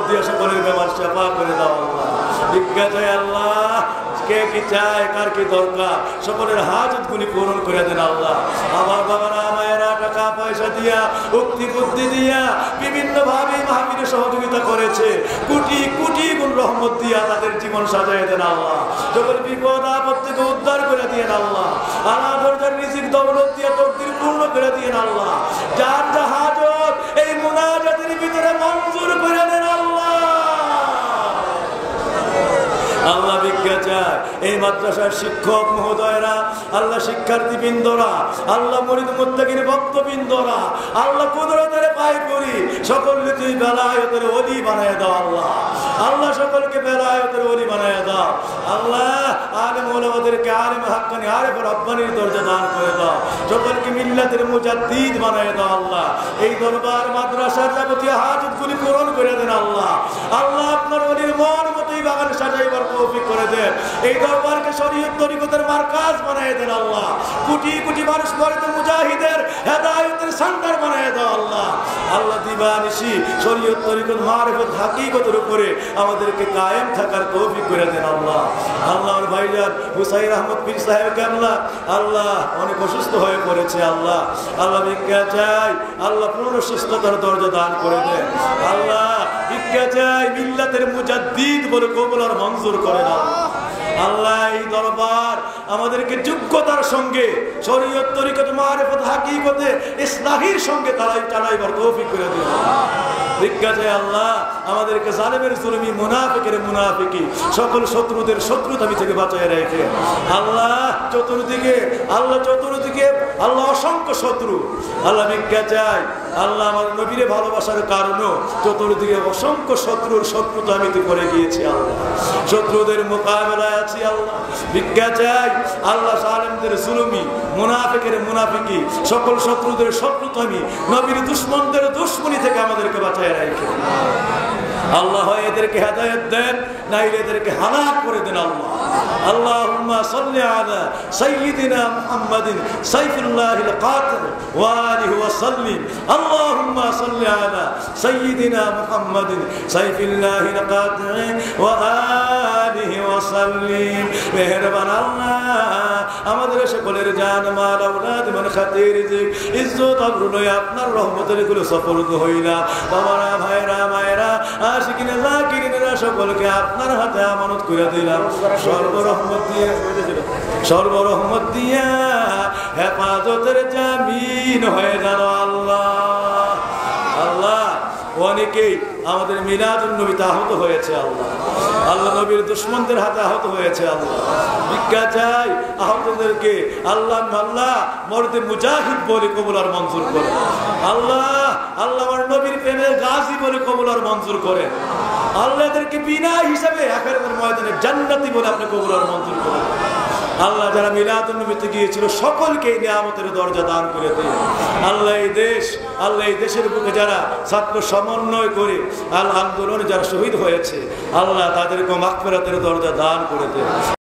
দিয়ে সকলের বেমার সেবা করে দাও আল্লাহ। ভিক্ষা চাই আল্লাহ, কে কি চায়, কার কি দরকার, সকলের হাজত গুলি পূরণ করে দেন আল্লাহ। আমার বাবারা মায়েরা টাকা পয়সা দিয়া, উক্তি বুদ্ধি দিয়া বিভিন্ন ভাবে মাহফিলে সহযোগিতা করেছে, কোটি কোটি গুণ রহমত দিয়া তাদের জীবন সাজায় দেন আল্লাহ। সকল বিপদ আপদ থেকে উদ্ধার করে দিয়েন আল্লাহ। আল্লাহ দরজার রিজিক দৌলত দিয়া তকদির পূর্ণ করে দিয়েন আল্লাহ। যার যা হাজত এই মুনাজাতের ভিতরে মঞ্জুর করে দেন আল্লাহ। আল্লাহ ভিক্ষা চায় এই মাদ্রাসার শিক্ষক মহোদয়রা, আল্লাহ শিক্ষার্থীবৃন্দরা, আল্লাহ মুরিদ মুত্তাকিন ভক্তবৃন্দরা, আল্লাহ কুদরতের পায়ে পড়ি সকলকে তুই বেলায়েতের ওলি বানায় দাও আল্লাহ। আল্লাহ সকলকে বেলায়েতের ওলি বানায় দাও আল্লাহ। আলেম ওলামাদেরকে আলেম হাক্কানি আরেফ রব্বানির দরজা দান করে দাও। সকলকে মিল্লাতের মুজাদ্দিদ বানায় দাও আল্লাহ। এই দরবার মাদ্রাসার যাবতীয় হাজতগুলি পূরণ করে দেন আল্লাহ। আল্লাহ আপনার ওলির মন মতোই বাগান সাজাইবার তৌফিক করে দেন। এই দরবারকে শরীয়ত তরিকতের মারকাজ বানায় দেন আল্লাহ। কোটি কোটি মানুষ পড়ে মুজাহিদের হেদায়েতের সেন্টার বানায় দাও আল্লাহ। আল্লাহ দিবানিশি শরীয়ত তরিকত মারিফত হাকিকতের উপরে আমাদেরকে কায়েম থাকার তৌফিক করে দেন আল্লাহ। আল্লাহর ভাইজান হুসাইন আহমদ পীর সাহেব কেবলা আল্লাহ অনেক অসুস্থ হয়ে পড়েছে আল্লাহ। আল্লাহ ভিক্ষা চাই আল্লাহ পূর্ণ সুস্থতার দরজা দান করে দেন আল্লাহ। ভিক্ষা চাই মিল্লাতের মুজাদ্দিদ বলে কবুল আর মঞ্জুর করে না আল্লাহ। এই দরবার আমাদেরকে যোগ্যতার সঙ্গে শরীয়ত তরিকত মারিফত হাকিকতে ইসলাহির সঙ্গে তারাই চালাইবার তৌফিক করে দিন। ভিক্ষা চাই আল্লাহ আমাদেরকে জালেমের জুলমি মুনাফিকের মুনাফিকি সকল শত্রুদের শত্রুতামি থেকে বাঁচায় রেখে আল্লাহ। চতুর্দিকে আল্লাহ অসংখ্য শত্রু আল্লাহ। ভিক্ষা চাই আল্লাহ আমার নবীরে ভালোবাসার কারণে চতুর্দিকে অসংখ্য শত্রুর শত্রুতামিতে পড়ে গিয়েছি আল্লাহ। শত্রুদের মোকাবেলায় আছি আল্লাহ। ভিক্ষা চাই আল্লাহ জালেমদের জুলমি মুনাফিকের মুনাফিকি সকল শত্রুদের শত্রুতামি নবীর দুশমনদের দুশমনি থেকে আমাদেরকে বাঁচায় রাখে আল্লাহ। হয় এদেরকে হেদায়েত দেন, নাইলে এদেরকে হালাক করে দেন আল্লাহ। আল্লাহুম্মা সাল্লি আলা সাইয়্যিদিনা মুহাম্মাদিন সাইফুল্লাহিল কাতিল ওয়া আলিহি ওয়া সাল্লিম। আল্লাহুম্মা সাল্লি আলা সাইয়্যিদিনা মুহাম্মাদিন সাইফুল্লাহিল কাতিল ওয়া আলিহি ওয়া সাল্লিম। মেহেরবান আল্লাহ আমাদের সকলের জান মাল আওলাদ মান খাতির রিজিক ইজ্জত আবরুয় আপনার রহমতের গুলো সফলত হইলা। বাবারা ভাইরা মায়েরা আশিকিনে জাকিরিনেরা সকলকে আপনার হাতে আমানত করে দিলাম। সর্বরহমত দিয়া হেফাজতের জামিন হয়ে গেল আল্লাহ। আল্লাহ অনেকেই আমাদের মিলাদুন নবীতে আহত হয়েছে আল্লাহ। আল্লাহ নবীর দুশমনদের হাতে আহত হয়েছে আল্লাহ। ভিক্ষা চাই আহতদেরকে আল্লাহ আল্লাহ মর্দে মুজাহিদ বলে কবুল আর মঞ্জুর করে আল্লাহ। আল্লাহ আমার নবীর প্রেমের গাজী বলে কবুল আর মঞ্জুর করে আল্লাহ। এদেরকে বিনা হিসাবে আখিরাতের ময়দানে জান্নাতি বলে আপনি কবুল আর মঞ্জুর করেন আল্লাহ। যারা মিলাদুন নবীতে গিয়েছিল সকলকে নিয়ামতের দরজা দান করে দেন আল্লাহ। এই দেশের বুকে যারা ছাত্র সমন্বয় করে আল আন্দোলনে যারা শহীদ হয়েছে আল্লাহ তাদেরকে মাগফিরাতের দরজা দান করে দেন।